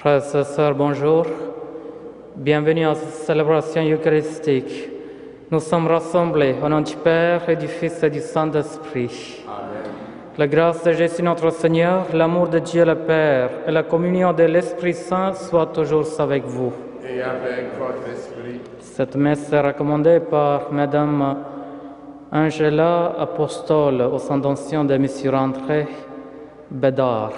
Frères et sœurs, bonjour. Bienvenue à cette célébration eucharistique. Nous sommes rassemblés au nom du Père et du Fils et du Saint-Esprit. Amen. La grâce de Jésus notre Seigneur, l'amour de Dieu le Père et la communion de l'Esprit Saint soient toujours avec vous. Et avec votre esprit. Cette messe est recommandée par Madame Angela Apostole au sein d'anciens de M. André Bédard.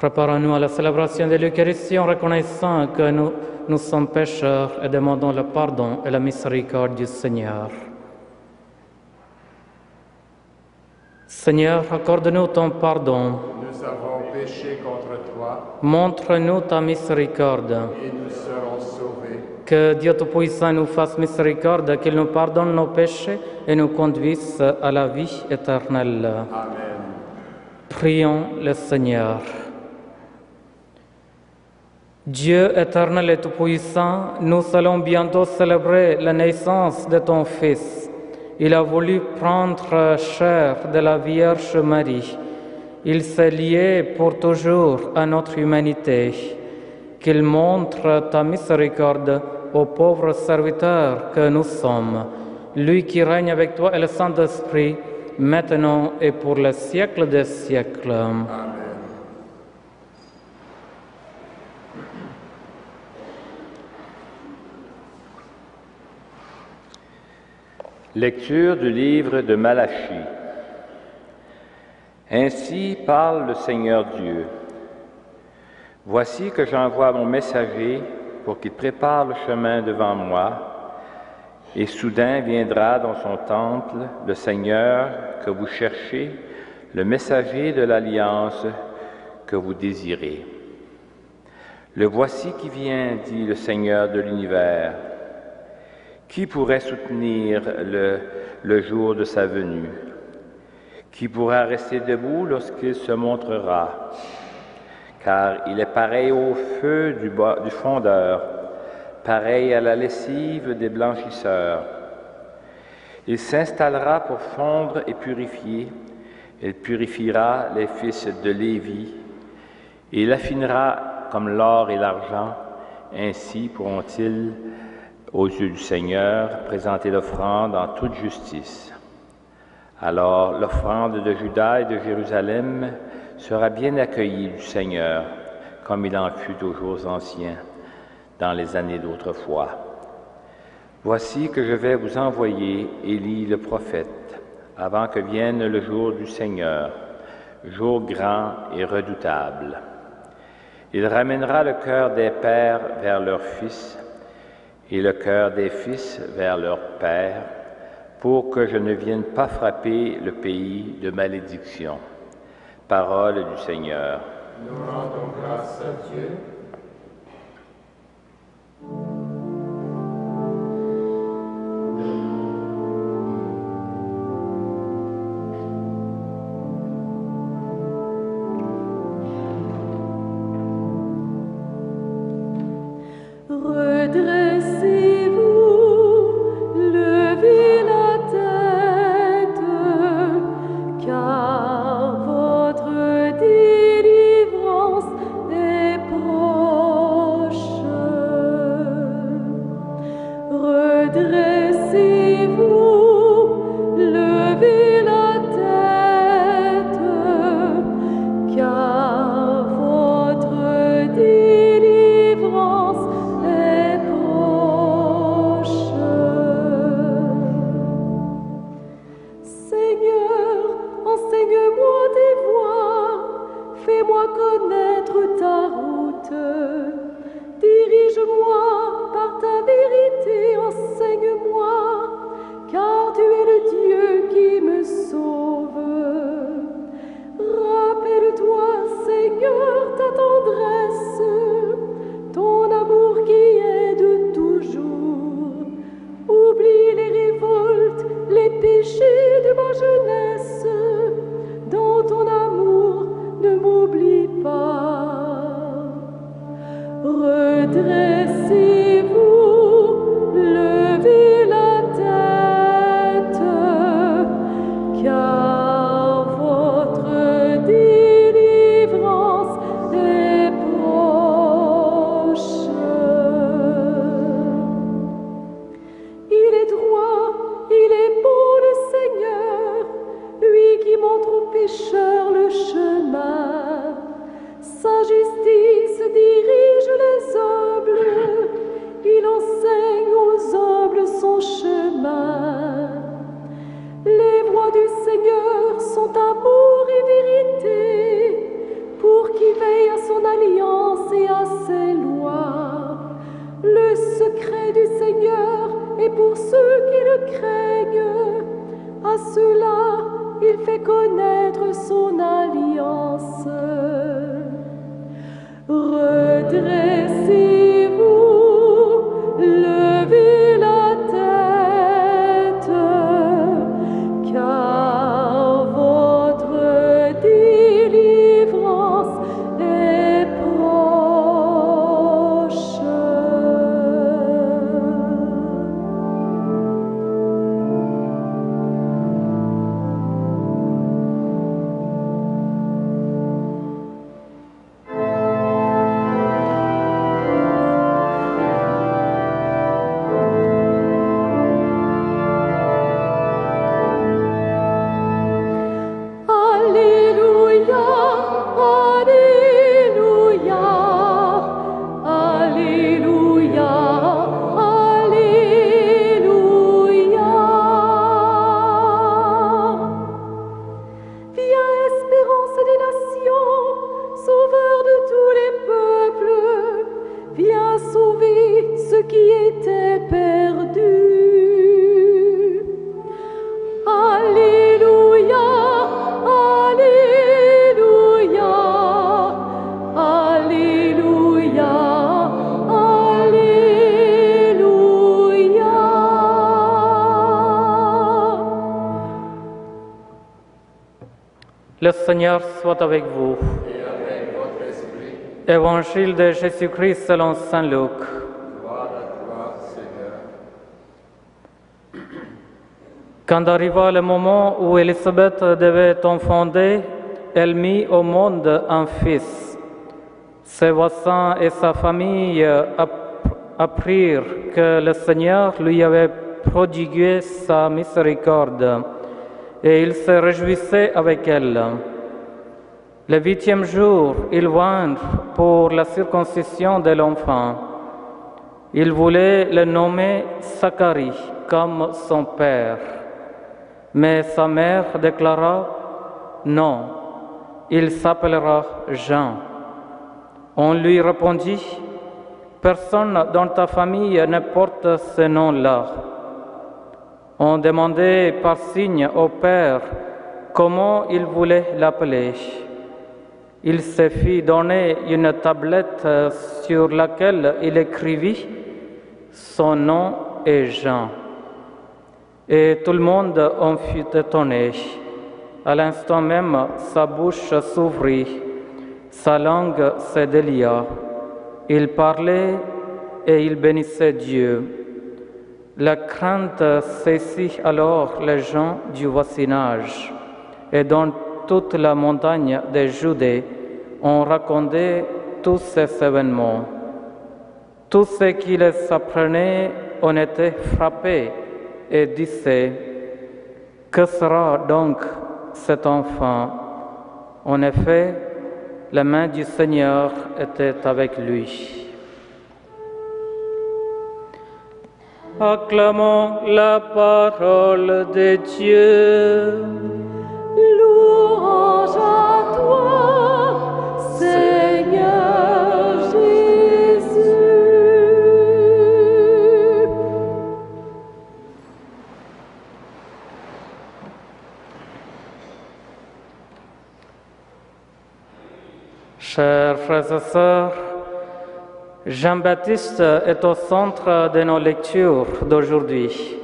Préparons-nous à la célébration de l'Eucharistie en reconnaissant que nous sommes pécheurs et demandons le pardon et la miséricorde du Seigneur. Seigneur, accorde-nous ton pardon. Nous avons péché contre toi Montre-nous ta miséricorde. et nous serons sauvés. Que Dieu Tout-Puissant nous fasse miséricorde, qu'il nous pardonne nos péchés et nous conduise à la vie éternelle. Amen. Prions le Seigneur. Dieu éternel et tout-puissant, nous allons bientôt célébrer la naissance de ton Fils. Il a voulu prendre chair de la Vierge Marie. Il s'est lié pour toujours à notre humanité. Qu'il montre ta miséricorde aux pauvres serviteurs que nous sommes. Lui qui règne avec toi et le Saint-Esprit, maintenant et pour les siècles des siècles. Amen. Lecture du livre de Malachie. Ainsi parle le Seigneur Dieu. Voici que j'envoie mon messager pour qu'il prépare le chemin devant moi, et soudain viendra dans son temple le Seigneur que vous cherchez, le messager de l'alliance que vous désirez. Le voici qui vient, dit le Seigneur de l'univers. Qui pourrait soutenir le jour de sa venue? Qui pourra rester debout lorsqu'il se montrera? Car il est pareil au feu du fondeur, pareil à la lessive des blanchisseurs. Il s'installera pour fondre et purifier. Il purifiera les fils de Lévi. Et il affinera comme l'or et l'argent. Ainsi pourront-ils, aux yeux du Seigneur, présenter l'offrande en toute justice. Alors l'offrande de Juda et de Jérusalem sera bien accueillie du Seigneur, comme il en fut aux jours anciens, dans les années d'autrefois. Voici que je vais vous envoyer Élie le prophète, avant que vienne le jour du Seigneur, jour grand et redoutable. Il ramènera le cœur des pères vers leurs fils, et le cœur des fils vers leur père, pour que je ne vienne pas frapper le pays de malédiction. Parole du Seigneur. Nous rendons grâce à Dieu. Levez la tête, car et pour ceux qui le craignent. À ceux-là, il fait connaître son alliance. Redressez-vous, levez la tête, car votre délivrance est proche. Alléluia, Alléluia, Alléluia, Alléluia. Viens, espérance des nations, sauveur de tous les peuples, viens sauver ceux qui étaient perdus. Alléluia, Alléluia, Alléluia, Alléluia. Le Seigneur soit avec vous. Et avec votre esprit, Évangile de Jésus-Christ selon Saint Luc. gloire à toi, Seigneur. Quand arriva le moment où Élisabeth devait enfanter, elle mit au monde un fils. Ses voisins et sa famille apprirent que le Seigneur lui avait prodigué sa miséricorde, et ils se réjouissaient avec elle. Le 8e jour, ils vinrent pour la circoncision de l'enfant. Ils voulaient le nommer Zacharie, comme son père. Mais sa mère déclara, « Non, il s'appellera Jean. » On lui répondit, « Personne dans ta famille ne porte ce nom-là. » On demandait par signe au père comment il voulait l'appeler. Il se fit donner une tablette sur laquelle il écrivit « Son nom est Jean ». Et tout le monde en fut étonné. À l'instant même, sa bouche s'ouvrit, sa langue se délia. Il parlait et il bénissait Dieu. La crainte saisit alors les gens du voisinage, et dans toute la montagne de Judée, on racontait tous ces événements. Tous ceux qui les apprenaient en étaient frappés et disaient, « Que sera donc cet enfant ?» En effet, la main du Seigneur était avec lui. Acclamons la parole de Dieu. Louange à toi, Seigneur Jésus. Chers frères et sœurs, Jean-Baptiste est au centre de nos lectures d'aujourd'hui.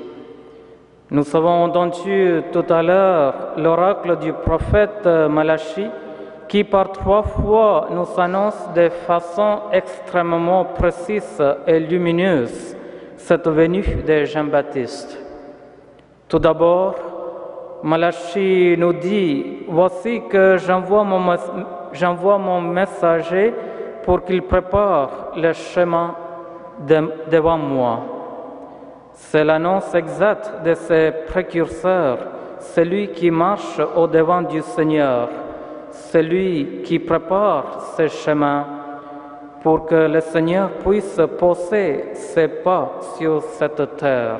Nous avons entendu tout à l'heure l'oracle du prophète Malachie qui par 3 fois nous annonce de façon extrêmement précise et lumineuse cette venue de Jean-Baptiste. Tout d'abord, Malachie nous dit « Voici que j'envoie mon messager pour qu'il prépare le chemin devant moi. » C'est l'annonce exacte de ses précurseurs, celui qui marche au-devant du Seigneur, celui qui prépare ses chemins pour que le Seigneur puisse poser ses pas sur cette terre.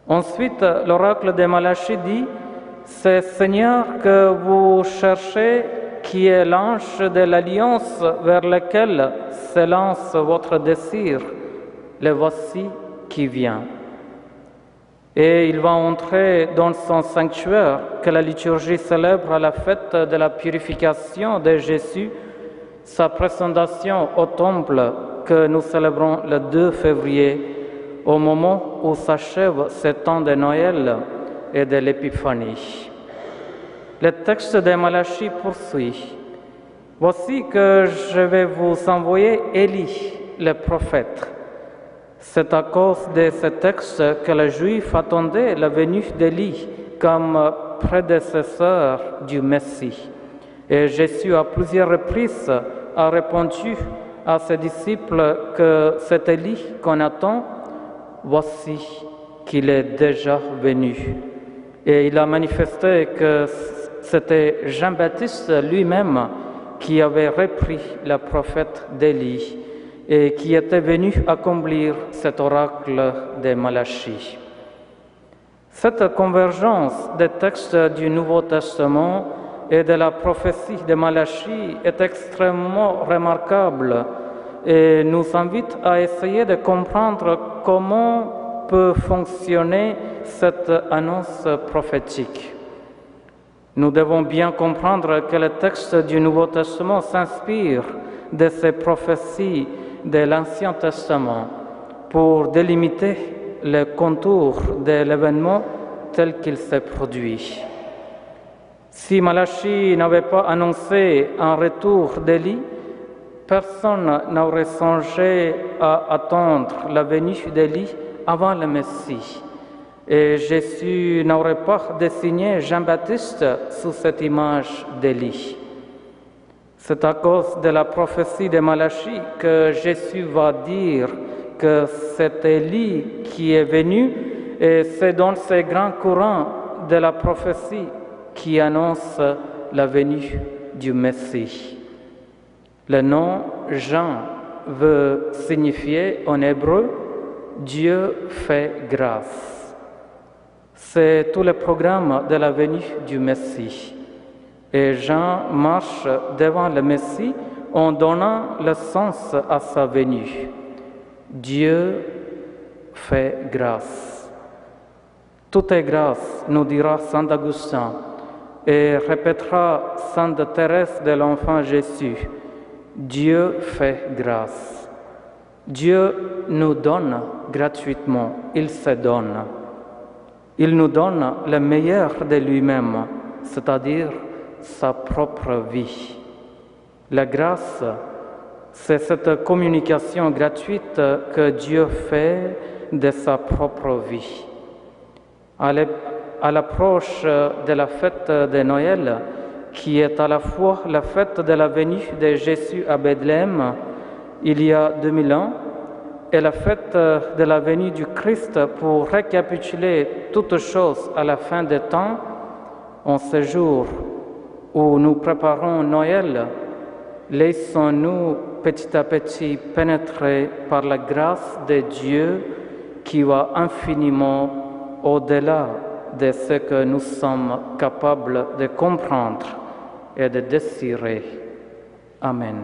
Ensuite, l'oracle de Malachie dit « C'est Seigneur que vous cherchez, qui est l'ange de l'alliance vers lequel s'élance votre désir. Le voici qui vient. » Et il va entrer dans son sanctuaire que la liturgie célèbre à la fête de la purification de Jésus, sa présentation au temple que nous célébrons le 2 février, au moment où s'achève ce temps de Noël et de l'Épiphanie. Le texte de Malachie poursuit. « Voici que je vais vous envoyer Élie, le prophète. » C'est à cause de ce texte que les Juifs attendaient la venue d'Élie comme prédécesseur du Messie. Et Jésus, à plusieurs reprises, a répondu à ses disciples que c'est Élie qu'on attend. Voici qu'il est déjà venu. Et il a manifesté que c'était Jean-Baptiste lui-même qui avait repris le prophète d'Élie et qui était venu accomplir cet oracle de Malachie. Cette convergence des textes du Nouveau Testament et de la prophétie de Malachie est extrêmement remarquable et nous invite à essayer de comprendre comment peut fonctionner cette annonce prophétique. Nous devons bien comprendre que le texte du Nouveau Testament s'inspire de ces prophéties de l'Ancien Testament pour délimiter le contour de l'événement tel qu'il s'est produit. Si Malachie n'avait pas annoncé un retour d'Élie, personne n'aurait songé à attendre la venue d'Élie avant le Messie. Et Jésus n'aurait pas désigné Jean-Baptiste sous cette image d'Élie. C'est à cause de la prophétie de Malachie que Jésus va dire que c'est Élie qui est venu, et c'est dans ces grands courants de la prophétie qui annonce la venue du Messie. Le nom Jean veut signifier en hébreu « Dieu fait grâce ». C'est tout le programme de la venue du Messie. Et Jean marche devant le Messie en donnant le sens à sa venue. Dieu fait grâce. Tout est grâce, nous dira saint Augustin, et répétera sainte Thérèse de l'Enfant Jésus. Dieu fait grâce. Dieu nous donne gratuitement, il se donne. Il nous donne le meilleur de lui-même, c'est-à-dire sa propre vie. La grâce, c'est cette communication gratuite que Dieu fait de sa propre vie. À l'approche de la fête de Noël, qui est à la fois la fête de la venue de Jésus à Bethléem, il y a 2000 ans, et la fête de la venue du Christ pour récapituler toutes choses à la fin des temps, en ce jour où nous préparons Noël, laissons-nous petit à petit pénétrer par la grâce de Dieu qui va infiniment au-delà de ce que nous sommes capables de comprendre et de désirer. Amen.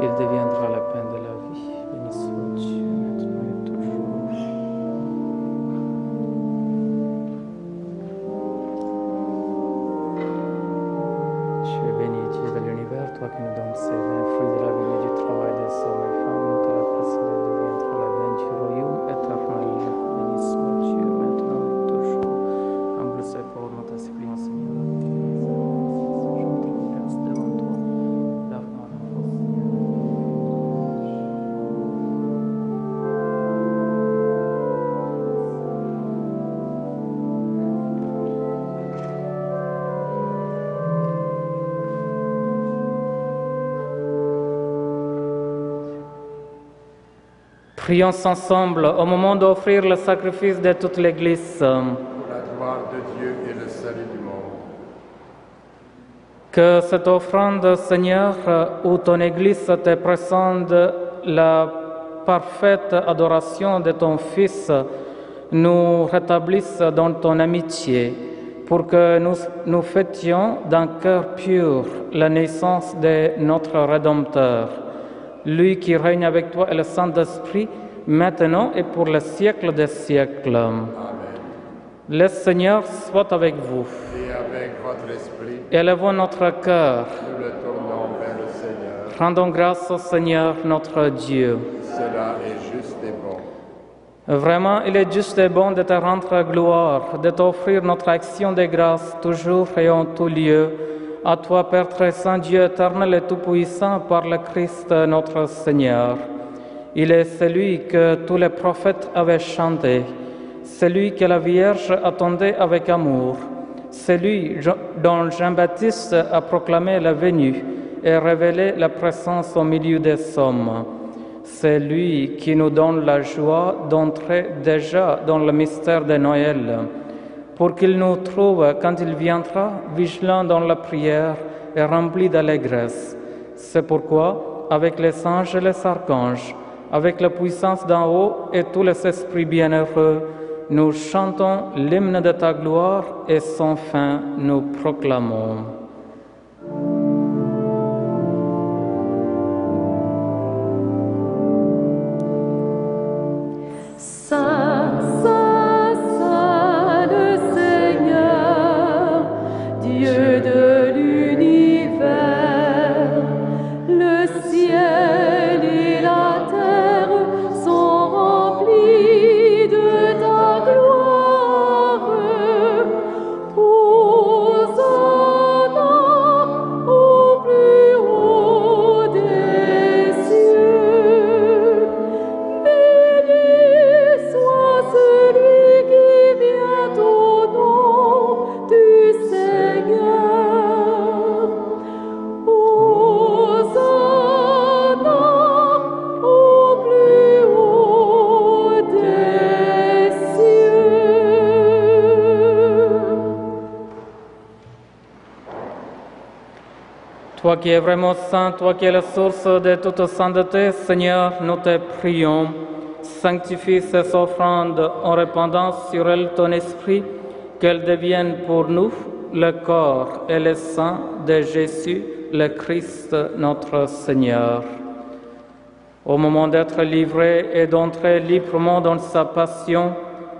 Il deviendra le pain de la vie. Béni soit Dieu, maintenant et toujours. Tu es béni, Dieu de l'univers, toi qui nous donnes ces vins, fruits de la vie et du travail des hommes et femmes. Nous te la précédé deviendra la veine du royaume éternel. Béni soit Dieu, maintenant et toujours. Humble ses pauvres, nous te supplions, Seigneur. Prions ensemble au moment d'offrir le sacrifice de toute l'Église. Pour la gloire de Dieu et le salut du monde. Que cette offrande, Seigneur, où ton Église te présente la parfaite adoration de ton Fils, nous rétablisse dans ton amitié, pour que nous fêtions d'un cœur pur la naissance de notre Rédempteur, lui qui règne avec toi et le Saint-Esprit, maintenant et pour le siècle des siècles. Amen. Le Seigneur soit avec vous. Et avec votre esprit, Élevons notre cœur. nous le tournons vers le Seigneur. Rendons grâce au Seigneur notre Dieu. Cela est juste et bon. Vraiment, il est juste et bon de te rendre gloire, de t'offrir notre action de grâce toujours et en tout lieu. À toi, Père très saint, Dieu éternel et tout-puissant, par le Christ notre Seigneur. Il est celui que tous les prophètes avaient chanté, celui que la Vierge attendait avec amour, celui dont Jean-Baptiste a proclamé la venue et révélé la présence au milieu des hommes. C'est lui qui nous donne la joie d'entrer déjà dans le mystère de Noël, pour qu'il nous trouve, quand il viendra, vigilants dans la prière et remplis d'allégresse. C'est pourquoi, avec les anges et les archanges, avec la puissance d'en haut et tous les esprits bienheureux, nous chantons l'hymne de ta gloire et sans fin nous proclamons. Saint, Saint, Saint, le Seigneur, Dieu de l'univers, le ciel et la terre sont remplis de ta gloire. Hosanna au plus haut des cieux. Béni soit celui qui vient au nom du Seigneur. Hosanna au plus haut des cieux. Toi qui es vraiment saint, toi qui es la source de toute sainteté, Seigneur, nous te prions. Sanctifie ces offrandes en répandant sur elles ton esprit, qu'elles deviennent pour nous le corps et le sang de Jésus, le Christ, notre Seigneur. Au moment d'être livré et d'entrer librement dans sa passion,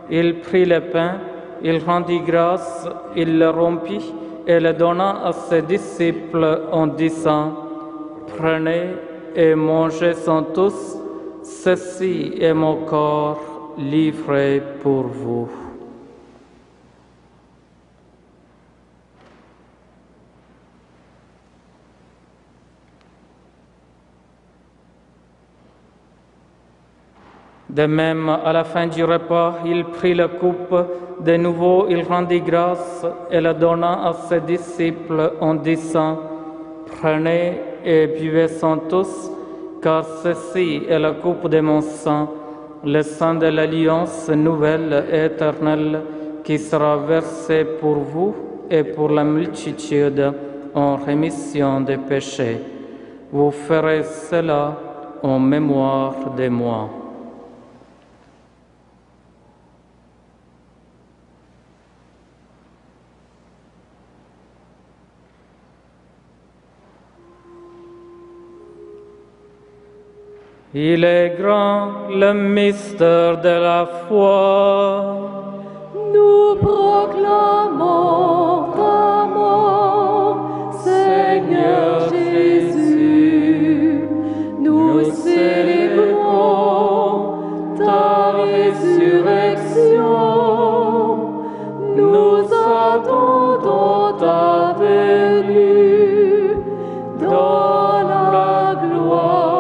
il prit le pain, il rendit grâce, il le rompit et le donna à ses disciples en disant: « Prenez et mangez-en tous, ceci est mon corps livré pour vous. » De même, à la fin du repas, il prit la coupe. De nouveau, il rendit grâce et la donna à ses disciples en disant: « Prenez et buvez-en tous, car ceci est la coupe de mon sang, le sang de l'alliance nouvelle et éternelle, qui sera versé pour vous et pour la multitude en rémission des péchés. Vous ferez cela en mémoire de moi. » Il est grand le mystère de la foi. Nous proclamons ta mort, Seigneur Jésus. Nous célébrons ta résurrection. Nous attendons ta venue dans la gloire.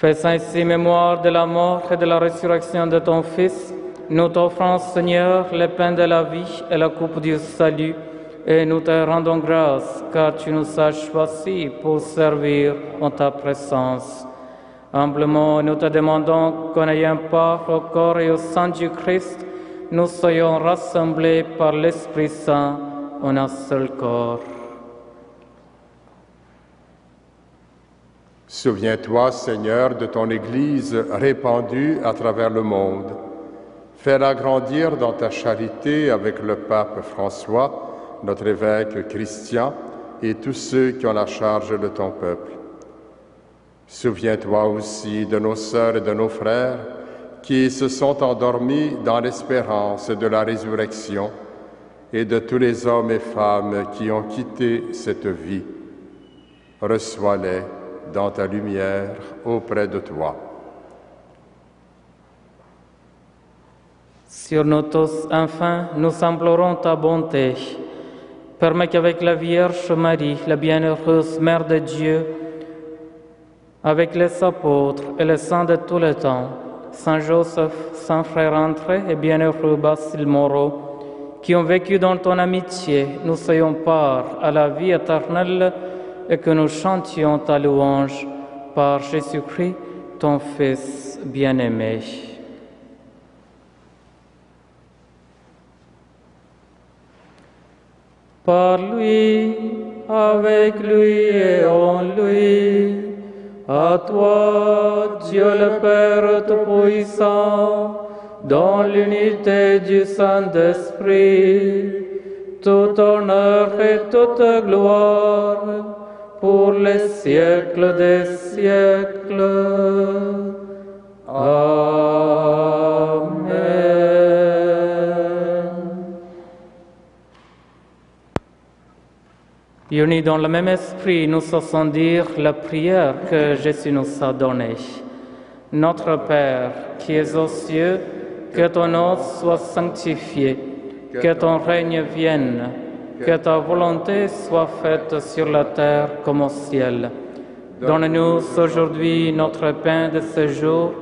Faisant ainsi mémoire de la mort et de la résurrection de ton Fils, nous t'offrons, Seigneur, le pain de la vie et la coupe du salut, Et nous te rendons grâce, car tu nous as choisis pour servir en ta présence. Humblement, nous te demandons qu'en ayant part au corps et au sang du Christ, nous soyons rassemblés par l'Esprit Saint en un seul corps. Souviens-toi, Seigneur, de ton Église répandue à travers le monde. Fais-la grandir dans ta charité avec le pape François, notre évêque Christian et tous ceux qui ont la charge de ton peuple. Souviens-toi aussi de nos sœurs et de nos frères qui se sont endormis dans l'espérance de la résurrection et de tous les hommes et femmes qui ont quitté cette vie. Reçois-les dans ta lumière auprès de toi. Sur nous tous, enfin, nous implorons ta bonté. Permets qu'avec la Vierge Marie, la bienheureuse Mère de Dieu, avec les apôtres et les saints de tous les temps, Saint Joseph, Saint Frère André et bienheureux Basile Moreau, qui ont vécu dans ton amitié, nous soyons part à la vie éternelle et que nous chantions ta louange par Jésus-Christ, ton Fils bien-aimé. Par lui, avec lui et en lui, à toi, Dieu le Père Tout-Puissant, dans l'unité du Saint-Esprit, tout honneur et toute gloire, pour les siècles des siècles. Amen. Unis dans le même esprit, nous osons dire la prière que Jésus nous a donnée. Notre Père, qui es aux cieux, que ton nom soit sanctifié, que ton règne vienne, que ta volonté soit faite sur la terre comme au ciel. Donne-nous aujourd'hui notre pain de ce jour.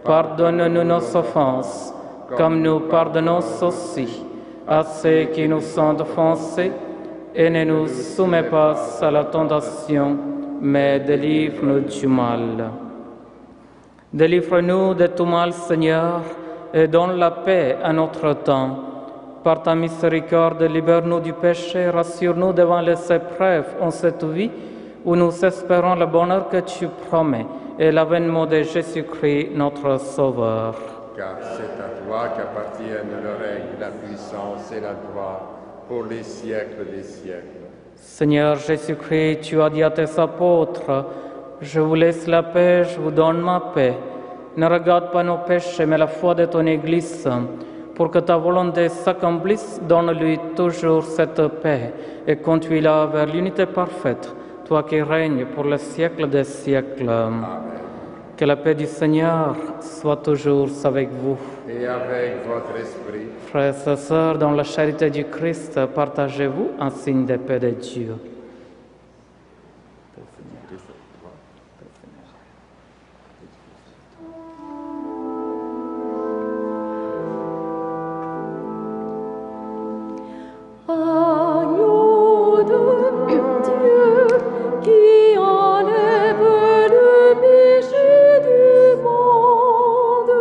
Pardonne-nous nos offenses, comme nous pardonnons aussi à ceux qui nous ont offensés. Et ne nous soumets pas à la tentation, mais délivre-nous du mal. Délivre-nous de tout mal, Seigneur, et donne la paix à notre temps. Par ta miséricorde, libère-nous du péché, rassure-nous devant les épreuves en cette vie, où nous espérons le bonheur que tu promets et l'avènement de Jésus-Christ, notre Sauveur. Car c'est à toi qu'appartiennent le règne, la puissance et la gloire, pour les siècles des siècles. Seigneur Jésus-Christ, tu as dit à tes apôtres, « Je vous laisse la paix, je vous donne ma paix. Ne regarde pas nos péchés, mais la foi de ton Église. Pour que ta volonté s'accomplisse, donne-lui toujours cette paix et conduis-la vers l'unité parfaite, toi qui règnes pour le siècle des siècles. » Amen. Que la paix du Seigneur soit toujours avec vous. Et avec votre esprit. Frères et sœurs, dans la charité du Christ, partagez-vous un signe de paix de Dieu. Agneau de Dieu qui enlève le péché du monde,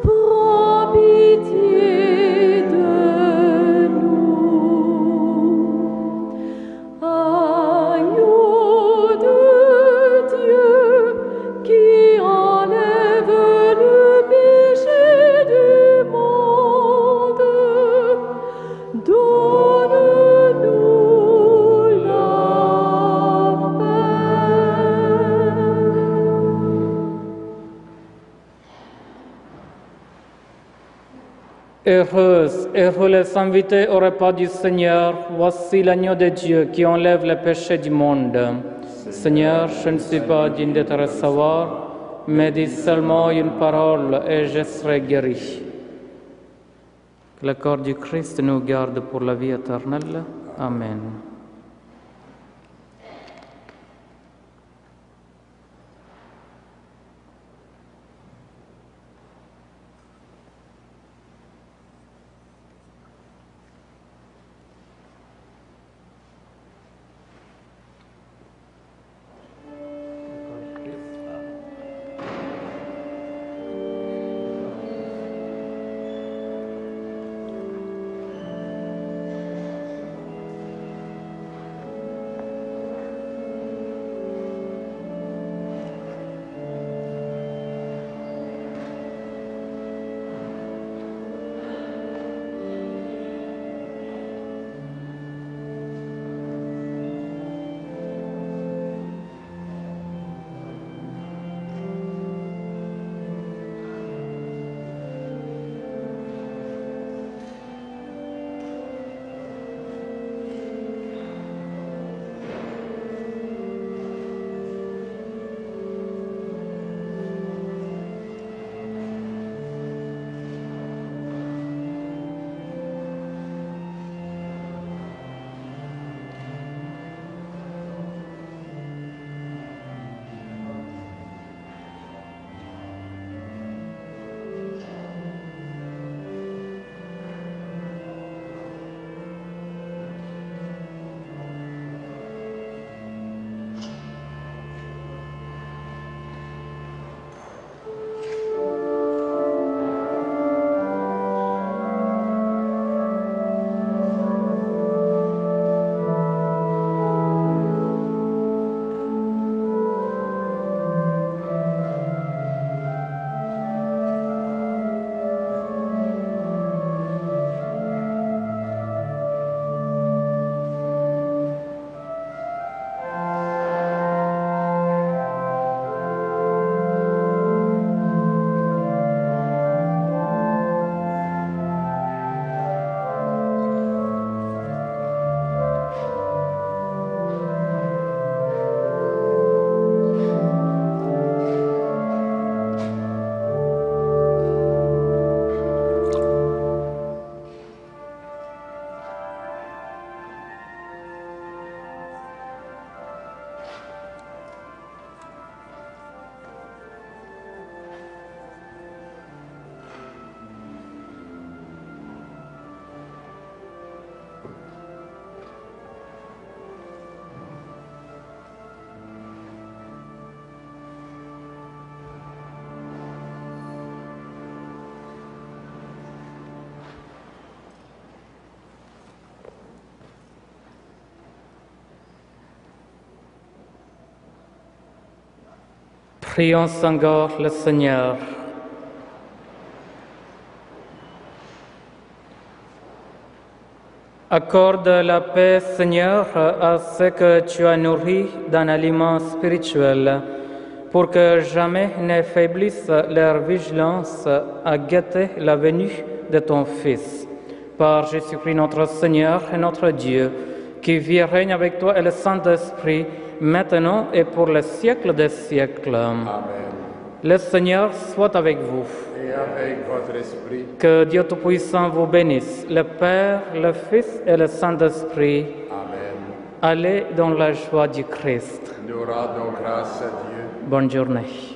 prends pitié de nous. Agneau de Dieu qui enlève le péché du monde, donne-nous la paix. Heureux les invités au repas du Seigneur, voici l'agneau de Dieu qui enlève le péché du monde. Seigneur, je ne suis pas digne de te recevoir, mais dis seulement une parole et je serai guéri. Que le corps du Christ nous garde pour la vie éternelle. Amen. Prions encore le Seigneur. Accorde la paix, Seigneur, à ceux que tu as nourris d'un aliment spirituel, pour que jamais ne faiblisse leur vigilance à guetter la venue de ton Fils. Par Jésus-Christ notre Seigneur et notre Dieu, qui vit et règne avec toi et le Saint-Esprit, maintenant et pour le siècle des siècles. Amen. Le Seigneur soit avec vous. Et avec votre esprit. Que Dieu Tout-Puissant vous bénisse, le Père, le Fils et le Saint-Esprit. Amen. Allez dans la joie du Christ. Nous rendons grâce à Dieu. Bonne journée.